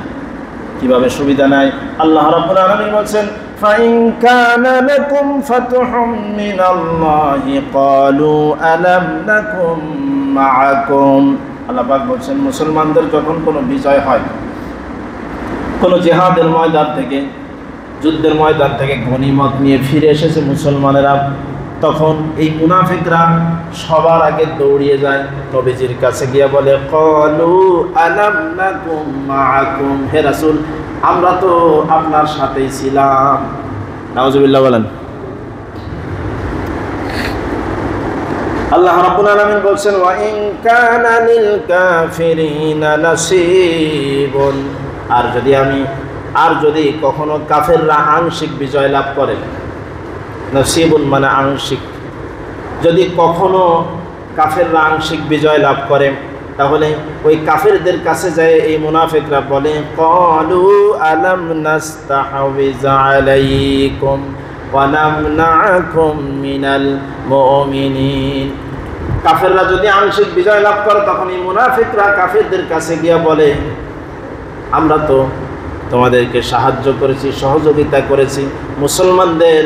কিভাবে সুবিধা নেয়? আল্লাহ রাব্বুল আলামিন বলেন فإن كان لكم فتح من الله قالوا ألم نكن معكم আল্লাহ পাক বলছেন মুসলমানদের যখন কোনো বিজয় হয়, কোনো জিহাদের ময়দান থেকে, যুদ্ধের ময়দান থেকে গনিমত নিয়ে ফিরে এসেছে মুসলমানেরা, তখন এই মুনাফিকরা সবার আগে দৌড়িয়ে যায় নবীজির কাছে গিয়ে বলে, ক্বালু আলাম নাকুম মাআকুম, হে রাসূল আমরা তো আপনার সাথেই ছিলাম। নাউজুবিল্লাহ বলেন। আল্লাহ রাব্বুল আলামিন বলছেন, ওয়া ইন কানা লিল কাফিরিনা নাসিবুন, আর যদি কখনো কাফেররা আংশিক বিজয় লাভ করে, নসিবুন মানে আংশিক, যদি কখনো কাফেররা আংশিক বিজয় লাভ করে, তাহলে ওই কাফেরদের কাছে যায় এই মুনাফিকরা বলে, ক্বালু আলাম নাস্তাহবিজ আলাইকুম ওয়া নামনাকুম মিনাল মুমিনিন। কাফেররা যদি আংশিক বিজয় লাভ করে, তখন এই মুনাফিকরা কাফেরদের কাছে গিয়ে বলে, আমরা তো তোমাদেরকে সাহায্য করেছি, সহযোগিতা করেছি, মুসলমানদের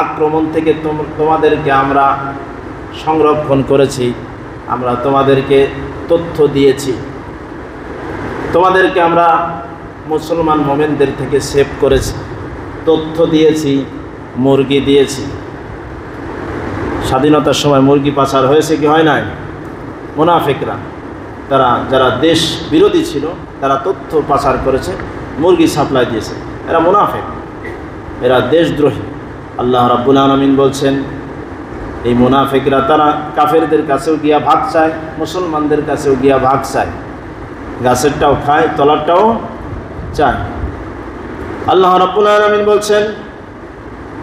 আক্রমণ থেকে তোমাদেরকে আমরা সংরক্ষণ করেছি, আমরা তোমাদেরকে তথ্য দিয়েছি, তোমাদেরকে আমরা মুসলমান মোমেনদের থেকে সেভ করেছি, তথ্য দিয়েছি, মুরগি দিয়েছি। স্বাধীনতার সময় মুরগি পাচার হয়েছে কি হয় নাই? মুনাফিকরা, যারা দেশ বিরোধী ছিল, তারা তথ্য পাচার করেছে, মুরগি সাপ্লাই দিয়েছে। এরা মুনাফিক, এরা দেশদ্রোহী। আল্লাহ রাব্বুল আলামিন বলছেন, এই মুনাফিকরা তারা কাফেরদের কাছেও গিয়া ভাগ চায়, মুসলমানদের কাছেও গিয়া ভাগ চায়, গাছেরটাও খায়, তলারটাও চায়। আল্লাহ রাব্বুল আলামিন বলছেন,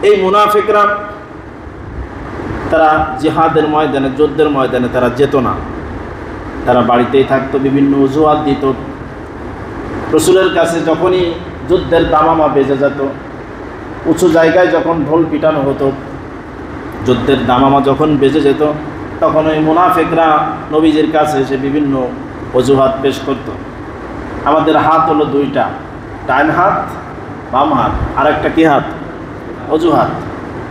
এই মুনাফিকরা তারা জিহাদের ময়দানে, যুদ্ধের ময়দানে তারা যেত না, তারা বাড়িতেই থাকতো, বিভিন্ন অজুহাত দিত। রাসূলের কাছে যখনই যুদ্ধের দামামা বেজে যেত, উঁচু জায়গায় যখন ঢোল পিটানো হতো, যুদ্ধের দামামা যখন বেজে যেত, তখন ওই মুনাফিকরা নবীজির কাছে এসে বিভিন্ন অজুহাত পেশ করত। আমাদের হাত হলো দুইটা, ডান হাত, বাম হাত, আর একটা কি হাত? অজুহাত।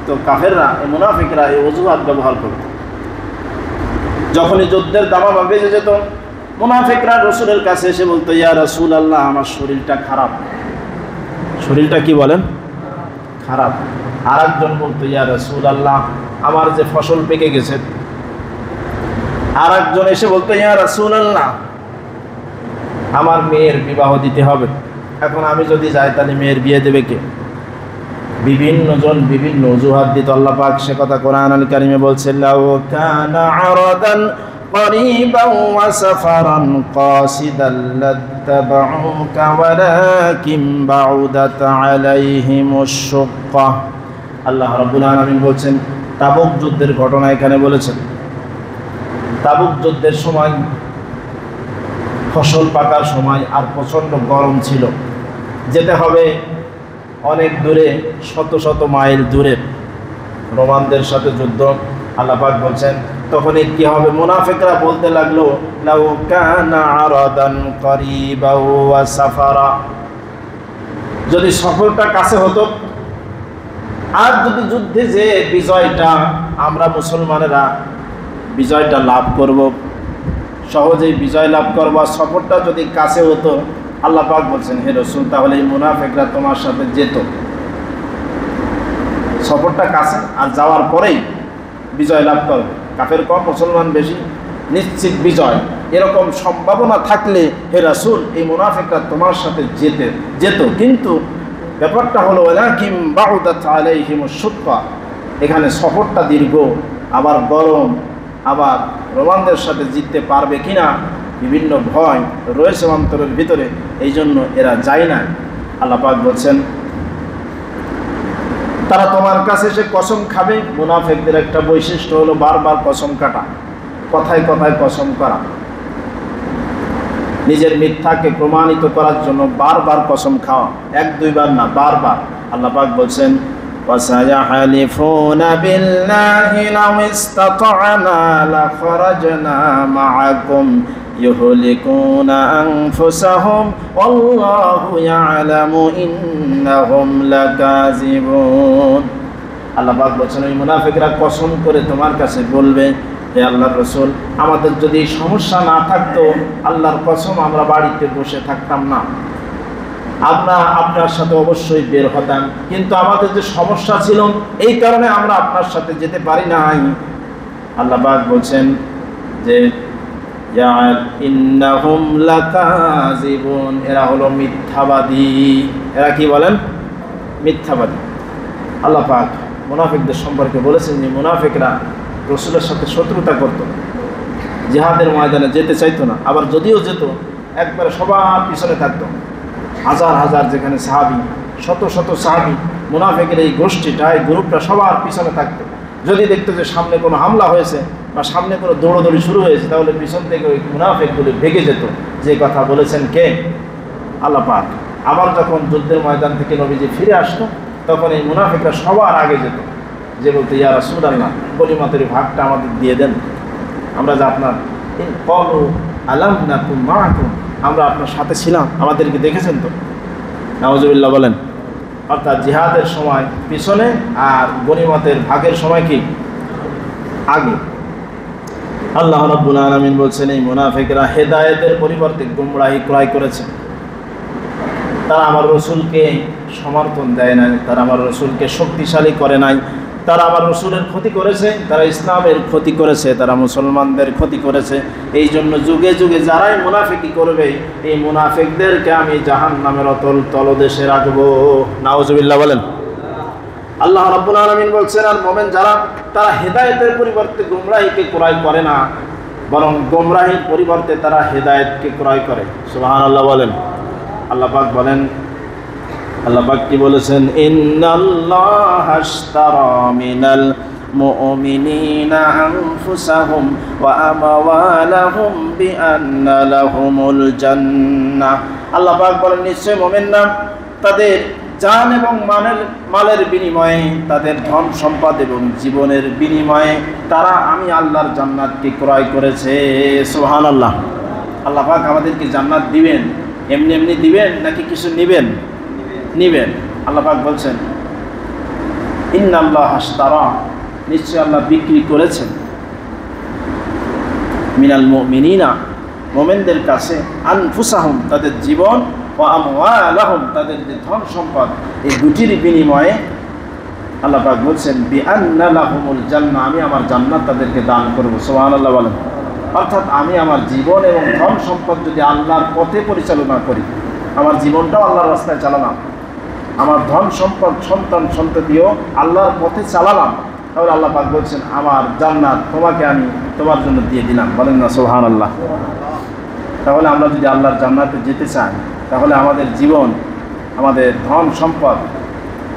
তো কাফেররা, এই মুনাফিকরা এই অজুহাত ব্যবহার করত। যখনই যুদ্ধের দামামা বেজে যেত, মুনাফিকরা রাসূলের কাছে এসে বলতো, ইয়া রাসূলুল্লাহ আমার শরীরটা খারাপ। শরীরটা কি বলেন? খারাপ। আর একজন বলতো, ইয়া রাসূলুল্লাহ আমার যে ফসল পেকে গেছে। আর একজন এসে বলতো, ইয়া রাসূলুল্লাহ আমার মেয়ের বিবাহ দিতে হবে, এখন আমি যদি যাই তাহলে মেয়ের বিয়ে দেবে কে? বিভিন্ন জন বিভিন্ন অজুহাত দিত। আল্লাহ পাক সে কথা কোরআনুল কারীমে বলছেন, লাউ কানা আরাদান قريبا وسفرا قاصدا لاتبعوك ولكن بعدت عليهم الشقة। আল্লাহ রাব্বুল আলামিন বলছেন, তাবুক যুদ্ধের ঘটনা এখানে বলেছেন। তাবুক যুদ্ধের সময় ফসল পাকার সময় আর প্রচণ্ড গরম ছিল, যেতে হবে অনেক দূরে, শত শত মাইল দূরে, রোমানদের সাথে যুদ্ধ। আল্লাহ পাক বলছেন, তখন কি হবে? মুনাফিকরা বলতে লাগলো, লাউ কানা আরাদান করিবা ওয়া সাফারা, যদি সফরটা কাছে হতো, আর যদি যুদ্ধে যে বিজয়টা আমরা মুসলমানেরা বিজয়টা লাভ করব, সহজেই বিজয় লাভ করব, সফরটা যদি কাছে হতো, আল্লাহ পাক বলছেন, হে রাসূল তাহলে এই মুনাফিকরা তোমার সাথে যেত। সফরটা কাছে, আর যাওয়ার পরেই বিজয় লাভ করবে। কাফের কম, মুসলমান বেশি, নিশ্চিত বিজয়, এরকম সম্ভাবনা থাকলে হে রাসূল এই মুনাফিকরা তোমার সাথে যেত। কিন্তু ব্যাপারটা হলো, ওয়ালাকিন বাউদাত আলাইহিমুশ শুক্কা, এখানে সফরটা দীর্ঘ, আবার গরম, আবার রোমানদের সাথে জিততে পারবে কিনা বিভিন্ন ভয় রয়েছে অন্তরের ভিতরে, এই জন্য এরা যায় না। আল্লাহ পাক বলছেন, তারা তোমার কাছে এসে কসম খাবে। মুনাফিকদের একটা বৈশিষ্ট্য হলো বারবার কসম কাটা, কথায় কথায় কসম করা, নিজের মিথ্যাকে প্রমাণিত করার জন্য বারবার কসম খাওয়া, এক দুইবার না, বারবার। আল্লাহ পাক বলছেন, وسيحلفون بالله لو استطعنا لخرجنا معكم يهلكون أنفسهم والله يعلم إنهم لكاذبون আল্লাহ পাক বলেন এই মুনাফিকরা কসম করে তোমার কাছে বলবে, হে আল্লাহর রাসূল, আমাদের যদি সমস্যা না থাকতো আল্লাহর কসম আমরা বাড়িতে বসে থাকতাম না, আমরা আপনার সাথে অবশ্যই বের হতাম, কিন্তু আমাদের যে সমস্যা ছিল এই কারণে আমরা আপনার সাথে যেতে পারি নাই। আল্লাহ পাক বলছেন যে ইন্নাহুম লাকাযিবুন, এরা হলো মিথ্যাবাদী। এরা কি বলেন? মিথ্যাবাদী। আল্লাহ পাক মুনাফিকদের সম্পর্কে বলেছেন যে মুনাফিকরা রাসূলের সাথে শত্রুতা করত, জিহাদের ময়দানে যেতে চাইতো না, আবার যদিও যেত একবারে সবার পিছনে থাকতো। হাজার হাজার যেখানে সাহাবী, শত শত সাহাবী, মুনাফিকের এই গোষ্ঠীটা, এই গ্রুপটা সবার পিছনে থাকতো। যদি দেখতো যে সামনে কোনো হামলা হয়েছে বা সামনে কোনো দৌড়দৌড়ি শুরু হয়েছে, তাহলে পিছন থেকে ওই মুনাফিকগুলি ভেগে যেত। যে কথা বলেছেন কে? আল্লাহ পাক। আবার যখন যুদ্ধের ময়দান থেকে নবীজি ফিরে আসতো তখন এই মুনাফিকরা সবার আগে যেত, যে বলতো, ইয়া রাসূলুল্লাহ, গনিমতের ভাগটা আমাদের দিয়ে দেন, আমরা যে আপনার ক্বালু আলাম নাকুম মাআকুম, আমরা আপনার সাথে ছিলাম, আমাদেরকে দেখেছেন তো? নাউজুবিল্লাহ বলেন। অর্থাৎ জিহাদের সময় পিছনে আর গনিমতের ভাগের সময় কি আগে। আল্লাহ রাব্বুল আলামিন বলছেন এই মুনাফিকরা হেদায়েতের পরিবর্তে গোমরাহি ক্রয় করেছে। তারা আমার রসুলকে সমর্থন দেয় নাই, তারা আমার রসুলকে শক্তিশালী করে নাই, তারা আমার রসুলের ক্ষতি করেছে, তারা ইসলামের ক্ষতি করেছে, তারা মুসলমানদের ক্ষতি করেছে। এই জন্য যুগে যুগে যারাই মুনাফিকি করবে এই মুনাফিকদেরকে আমি জাহান্নামের অতল তলদেশে রাখবো। নাউজুবিল্লাহ বলেন। আল্লাহ রাব্বুল আলামিন বলছেন আর মুমিন যারা, তারা হেদায়েতের পরিবর্তে গোমরাহিকে ক্রয় করে না, বরং গোমরাহির পরিবর্তে তারা হেদায়েতকে ক্রয় করে। সুবহানাল্লাহ বলেন। আল্লাহ পাক বলেন, আল্লাহ পাক কি বলেছেন? ইন্নাল্লাহা আশতারা মিনাল মুমিনিনা আনফুসাহুম ওয়া আমওয়ালাহুম বিআন্না লাহুমুল জান্নাহ। আল্লাহ পাক বলেন, নিশ্চয় মুমিনরা তাদের জান এবং মালের বিনিময়ে, তাদের ধন সম্পদ এবং জীবনের বিনিময়ে তারা আমি আল্লাহর জান্নাতকে ক্রয় করেছে। সুবহানাল্লাহ। আল্লাহ পাক আমাদেরকে জান্নাত দিবেন, এমনি এমনি দিবেন নাকি কিছু নিবেন? নিবেন। আল্লাহ পাক বলছেন ইন্নাল্লাহা আশতারা, নিশ্চয় আল্লাহ বিক্রি করেছেন, মিনাল মুমিনিনা, মুমিনদের কাছে, আনফুসাহুম, তাদের জীবন, ওয়া আমওয়ালাহুম, তাদের যে ধন সম্পদ, এই দুটির বিনিময়ে আল্লাহ পাক বলছেন বিআন্না লাহুমুল জান্নাহ, আমি আমার জান্নাত তাদেরকে দান করব। সুবহানাল্লাহ বলেন। অর্থাৎ আমি আমার জীবন এবং ধন সম্পদ যদি আল্লাহর পথে পরিচালনা করি, আমার জীবনটাও আল্লাহর রাস্তায় চালালাম, আমার ধন সম্পদ সন্তান সন্ততিও আল্লাহর পথে চালালাম, তাহলে আল্লাহ পাক বলছেন আমার জান্নাত তোমাকে আমি তোমার জন্য দিয়ে দিলাম। বলেন না সুবহানাল্লাহ। তাহলে আমরা যদি আল্লাহর জান্নাতে যেতে চাই, তাহলে আমাদের জীবন, আমাদের ধন সম্পদ,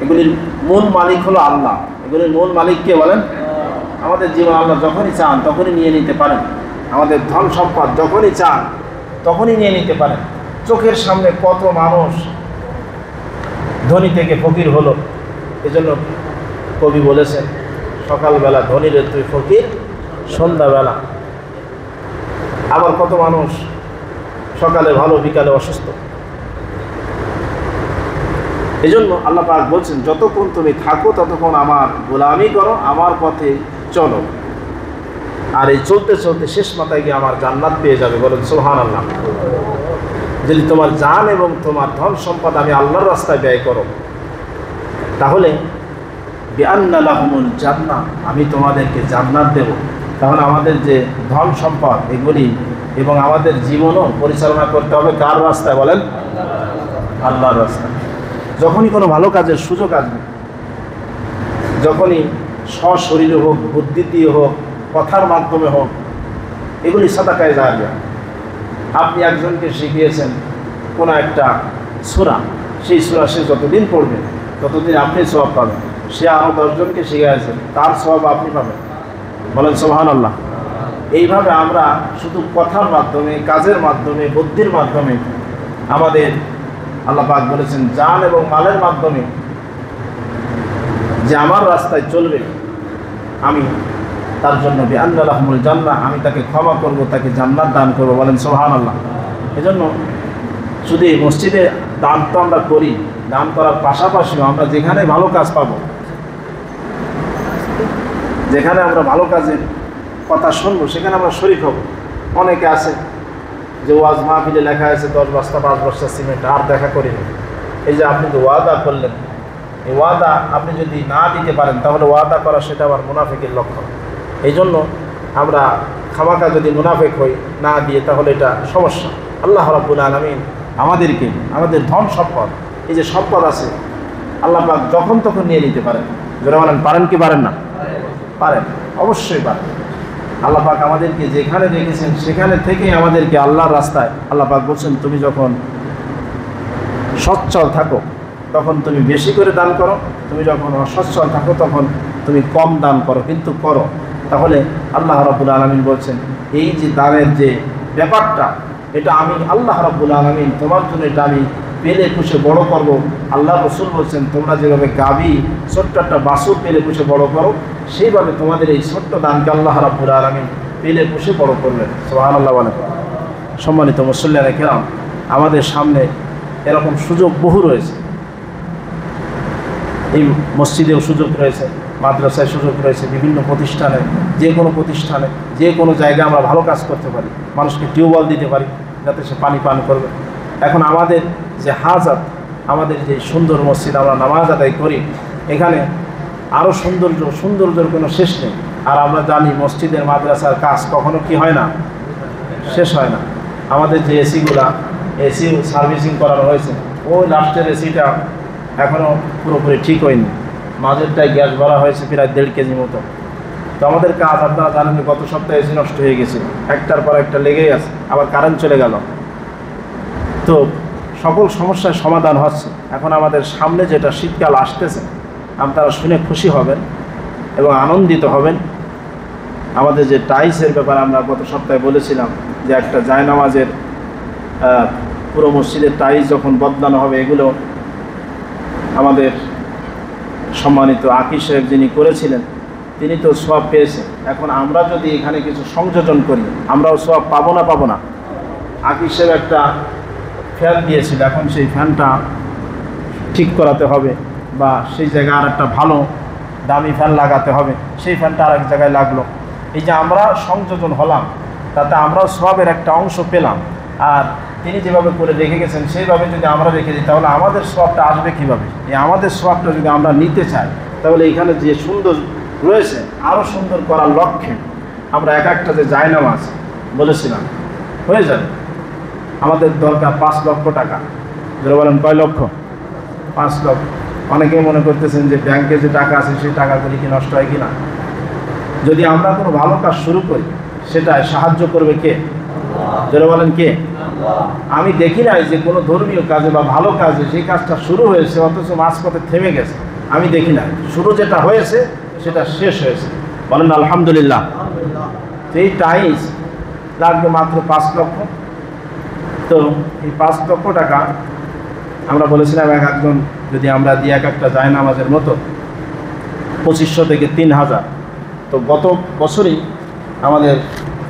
এগুলির মূল মালিক হলো আল্লাহ। এগুলির মূল মালিক কে বলেন? আমাদের জীবন আল্লাহ যখনই চান তখনই নিয়ে নিতে পারেন, আমাদের ধন সম্পদ যখনই চান তখনই নিয়ে নিতে পারেন। চোখের সামনে কত মানুষ ধনী থেকে ফকির হলো, এজন্য কবি বলেছেন সকালবেলা ধনী রে তুই ফকির সন্ধ্যাবেলা। আবার কত মানুষ সকালে ভালো বিকালে অসুস্থ। এজন্য আল্লাহ পাক বলছেন যতক্ষণ তুমি থাকো ততক্ষণ আমার গোলামি করো, আমার পথে চলো, আর এই চলতে চলতে শেষ মাথায় গিয়ে আমার জান্নাত পেয়ে যাবে। বলেন সুবহানাল্লাহ। যদি তোমার জান এবং তোমার ধন সম্পদ আমি আল্লাহর রাস্তায় ব্যয় করো, তাহলে বিআন্না লাহুমুল জান্নাহ, আমি তোমাদেরকে জান্নাত দেব। তাহলে আমাদের যে ধন সম্পদ এগুলি এবং আমাদের জীবনও পরিচালনা করতে হবে কার রাস্তায়? বলেন আল্লাহর রাস্তায়। যখনই কোনো ভালো কাজের সুযোগ আসবে, যখনই সশরীরে হোক, বুদ্ধি দিয়ে হোক, কথার মাধ্যমে হোক, এগুলি সাদাকায়ে জারিয়া। আপনি একজনকে শিখিয়েছেন কোনো একটা সূরা, সেই সূরা সে যতদিন পড়বে ততদিন আপনি সওয়াব পাবেন। সে আরও 10 জনকে শিখিয়েছেন, তার সওয়াব আপনি পাবেন। বলেন সুবহানাল্লাহ। এইভাবে আমরা শুধু কথার মাধ্যমে, কাজের মাধ্যমে, বুদ্ধির মাধ্যমে, আমাদের আল্লাহ পাক বলেছেন জান এবং মালের মাধ্যমে যে আমার রাস্তায় চলবে আমি তার জন্য বিআন্না লাহুমুল জান্নাহ, আমি তাকে ক্ষমা করব, তাকে জান্নাত দান করব। বলেন সুবহানাল্লাহ। এজন্য শুধু এই মসজিদে দান তো আমরা করি, দান করার পাশাপাশিও আমরা যেখানে ভালো কাজ পাবো, যেখানে আমরা ভালো কাজের কথা শুনবো সেখানে আমরা শরীক হব। অনেকে আছে যে ওয়াজ মাহফিলে লেখা আছে 10 বস্তা 5 বস্তা সিমেন্ট, আর দেখা করিনি। এই যে আপনি তো ওয়াদা করলেন, এই ওয়াদা আপনি যদি না দিতে পারেন তাহলে ওয়াদা করা সেটা আবার মুনাফিকের লক্ষণ। এই জন্য আমরা খামাকা যদি মুনাফিক হই না দিয়ে, তাহলে এটা সমস্যা। আল্লাহ রাব্বুল আলামিন আমাদেরকে আমাদের ধন সম্পদ, এই যে সম্পদ আছে, আল্লাহ পাক যখন তখন নিয়ে নিতে পারেন। যারা বলেন পারেন কি পারেন না? পারেন, অবশ্যই পারেন। আল্লাহ পাক আমাদেরকে যেখানে রেখেছেন সেখানে থেকেই আমাদেরকে আল্লাহর রাস্তায়, আল্লাহ পাক বলছেন তুমি যখন সচ্ছল থাকো তখন তুমি বেশি করে দান করো, তুমি যখন অসচ্ছল থাকো তখন তুমি কম দান করো, কিন্তু করো। তাহলে আল্লাহ রাব্বুল আলামিন বলছেন এই যে দানের যে ব্যাপারটা, এটা আমি আল্লাহ রাব্বুল আলামিন তোমার জন্য এটা আমি পেলে পুষে বড় করব। আল্লাহ রাসূল বলছেন তোমরা যেভাবে গাভী ছোট্ট একটা বাছুর পেলে পুষে বড় করো, সেইভাবে তোমাদের এই ছোট্ট দানকে আল্লাহ রাব্বুল আলামিন পেলে পুষে বড় করবেন। সুবহানাল্লাহ বলেন। সম্মানিত মুসল্লিয়ানে কেরাম, আমাদের সামনে এরকম সুযোগ বহু রয়েছে। এই মসজিদেও সুযোগ রয়েছে, মাদ্রাসায় সুযোগ রয়েছে, বিভিন্ন প্রতিষ্ঠানে, যে কোনো প্রতিষ্ঠানে, যে কোনো জায়গায় আমরা ভালো কাজ করতে পারি। মানুষকে টিউবওয়েল দিতে পারি যাতে সে পানি পান করবে। এখন আমাদের যে হাজাত, আমাদের যে সুন্দর মসজিদ আমরা নামাজ আদায় করি, এখানে আরও সৌন্দর্যের কোনো শেষ নেই। আর আমরা জানি মসজিদের মাদ্রাসার কাজ কখনো কি হয় না, শেষ হয় না। আমাদের যে এসিগুলা, এসি সার্ভিসিং করানো হয়েছে, ওই লাস্টের এসিটা এখনও পুরোপুরি ঠিক হয়নি, মাঝেরটায় গ্যাস ভরা হয়েছে প্রায় 1.5 কেজি মতো। তো আমাদের কাজ আপনারা জানেন গত সপ্তাহে এসি নষ্ট হয়ে গেছে, একটার পর একটা লেগেই আছে, আবার কারেন্ট চলে গেল। তো সকল সমস্যার সমাধান হচ্ছে। এখন আমাদের সামনে যেটা শীতকাল আসতেছে, আপনারা শুনে খুশি হবেন এবং আনন্দিত হবেন। আমাদের যে টাইলসের ব্যাপারে আমরা গত সপ্তাহে বলেছিলাম যে একটা জায়নামাজের পুরো মসজিদের টাইলস যখন বদলানো হবে, এগুলো আমাদের সম্মানিত আকিব সাহেব যিনি করেছিলেন তিনি তো সওয়াব পেয়েছেন। এখন আমরা যদি এখানে কিছু সংযোজন করি, আমরাও সওয়াব পাবো না? আকিব সাহেব একটা ফ্যান দিয়েছিল, এখন সেই ফ্যানটা ঠিক করাতে হবে বা সেই জায়গায় আর একটা ভালো দামি ফ্যান লাগাতে হবে, সেই ফ্যানটা আর এক জায়গায় লাগলো। এই যে আমরা সংযোজন হলাম, তাতে আমরাও সওয়াবের একটা অংশ পেলাম। আর তিনি যেভাবে করে রেখে গেছেন সেইভাবে যদি আমরা রেখে দিই তাহলে আমাদের সওয়াবটা আসবে কীভাবে? এই আমাদের সওয়াবটা যদি আমরা নিতে চাই, তাহলে এখানে যে সুন্দর রয়েছে আরও সুন্দর করার লক্ষ্যে আমরা একটা যে জায়নামাজ বলেছিলাম হয়ে যাবে। আমাদের দরকার 5 লক্ষ টাকা। যারা বলেন কয় লক্ষ? 5 লক্ষ। অনেকেই মনে করতেছেন যে ব্যাংকে যে টাকা আছে সেই টাকাগুলি কি নষ্ট হয় কি না। যদি আমরা কোনো ভালো কাজ শুরু করি, সেটায় সাহায্য করবে কে? যারা বলেন কে? আমি দেখি নাই যে কোনো ধর্মীয় কাজে বা ভালো কাজে সেই কাজটা শুরু হয়েছে অথচ মাঝপথে থেমে গেছে, আমি দেখি নাই। শুরু যেটা হয়েছে সেটা শেষ হয়েছে। বলেন আলহামদুলিল্লাহ। এই টাইলস লাগবে মাত্র 5 লক্ষ। তো এই 5 লক্ষ টাকা আমরা বলেছিলাম একজন যদি আমরা দিই একটা জায়নামাজের মতো 2500 থেকে 3000। তো গত বছরই আমাদের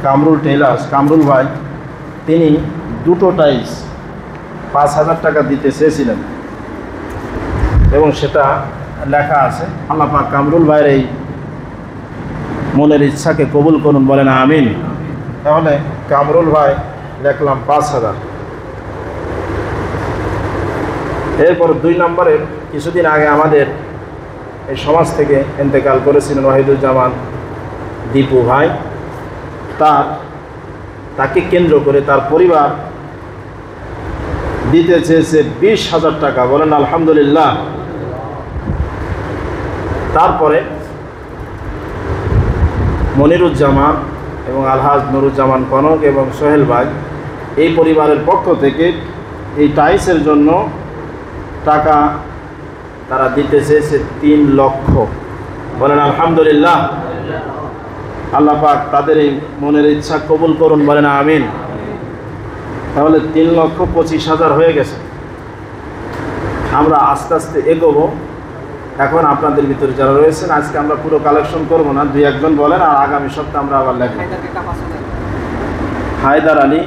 কামরুল টেইলার্স, কামরুল ভাই, তিনি 2টো টাইলস 5000 টাকা দিতে চেয়েছিলেন এবং সেটা লেখা আছে। আল্লাহ পাক কামরুল ভাইয়ের এই মনের ইচ্ছাকে কবুল করুন, বলেন আমিন। তাহলে কামরুল ভাই দেখলাম 5000। এরপর 2 নম্বরে কিছুদিন আগে আমাদের এই সমাজ থেকে ইন্তেকাল করেছিলেন ওয়াহিদুজ্জামান দীপু ভাই। তাকে কেন্দ্র করে তার পরিবার দিতে চেয়েছে 20,000 টাকা। বলেন আলহামদুলিল্লাহ। তারপরে মনিরুজ্জামান এবং আলহাজ নুরুজ্জামান কনক এবং সোহেল ভাই, এই পরিবারের পক্ষ থেকে এই টাইলসের জন্য টাকা তারা দিতে চেয়েছে 3 লক্ষ। বলেন আলহামদুলিল্লাহ। আল্লাহ পাক তাদের এই মনের ইচ্ছা কবুল করুন, বলেন আমিন। তাহলে 3,25,000 হয়ে গেছে। আমরা আস্তে আস্তে এগোবো এখন আপনাদের ভিতরে যারা রয়েছেন, আজকে আমরা পুরো কালেকশন করবো না, 2-1 জন বলেন, আর আগামী সপ্তাহে আমরা আবার লেখব। হায়দার আলী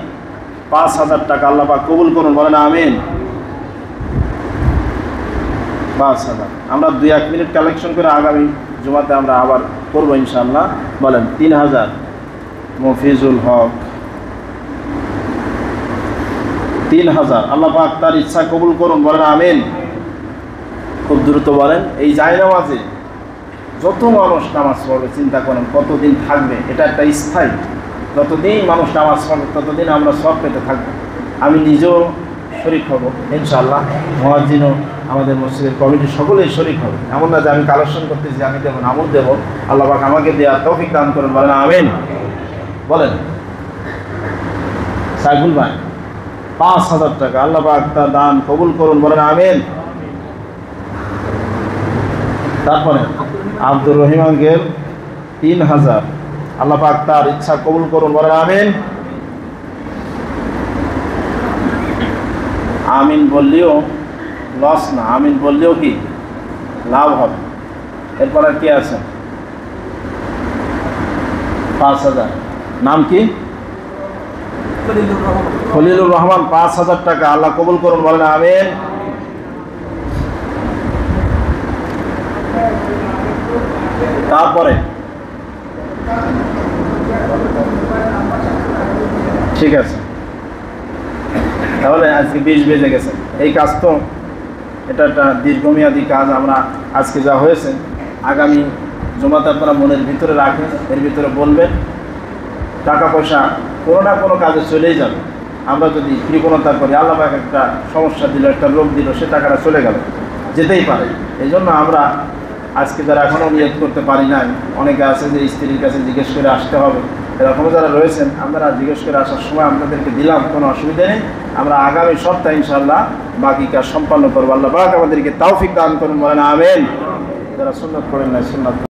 5,000 টাকা, আল্লাহ পাক কবুল করুন, বলেন আমিন। 5,000 আমরা 2-1 মিনিট কালেকশন করে আগামী জুমাতে আমরা আবার করবো ইনশাআল্লাহ। বলেন 3,000 মফিজুল হক, 3,000 আল্লাহ পাক তার ইচ্ছা কবুল করুন, বলেন আমিন। খুব দ্রুত বলেন। এই জায়নামাজে যত মানুষ নামাজ পড়বে চিন্তা করেন কতদিন থাকবে, এটা একটা স্থায়ী। যতদিন মানুষ নামাজ পড়বে ততদিন আমরা সব পেতে থাকবো। আমি নিজেও শরীক হব ইনশাআল্লাহ, মুয়াজ্জিনও, আমাদের মসজিদের কমিটির সকলেই শরীক হবে। এমন না যে আমি কালেকশন করতেছি, আমি দেবো না, আমল দেবো। আল্লাহ পাক আমাকে দেওয়ার তৌফিক দান করেন, বলেন আমিন। বলেন সাইফুল ভাই 5,000 টাকা, আল্লাহ পাক তার দান কবুল করুন, বলেন আমিন। তারপরে আব্দুর রহিম আঙ্কেল 3,000, আল্লাহ পাক তার ইচ্ছা কবুল করুন, বলেন আমিন। আমিন বললেও লস না, আমিন বললেও কি লাভ হবে। এরপর আর কি আছে? 5,000, নাম কি? খলিলুর রহমান 5,000 টাকা, আল্লাহ কবুল করুন, বলেন আমিন। তারপরে ঠিক আছে, তাহলে আজকে 20 বেজে গেছে। এই কাজ তো এটা একটা দীর্ঘমেয়াদী কাজ। আমরা আজকে যা হয়েছে, আগামী জমাতে আপনারা মনের ভিতরে রাখেন, এর ভিতরে বলবেন। টাকা পয়সা কোনো না কোনো কাজে চলেই যাবে। আমরা যদি কৃপণতা করি, আল্লাহ পাক একটা সমস্যা দিল, একটা রোগ দিল, সে টাকাটা চলে গেল, যেতেই পারে। এই জন্য আমরা আজকে যারা এখনও নিয়ত করতে পারি নাই, অনেকে আছে যে স্ত্রীর কাছে জিজ্ঞেস করে আসতে হবে, এরকমও যারা রয়েছেন, আমরা জিজ্ঞেস করে আসার সময় আপনাদেরকে দিলাম, কোনো অসুবিধা নেই। আমরা আগামী সপ্তাহে ইনশাআল্লাহ বাকি কাজ সম্পন্ন করবো। আল্লাহ পাক আমাদেরকে তৌফিক দান করুন, বলেন আমিন। যারা সুন্নাত পড়েন না সুন্নাত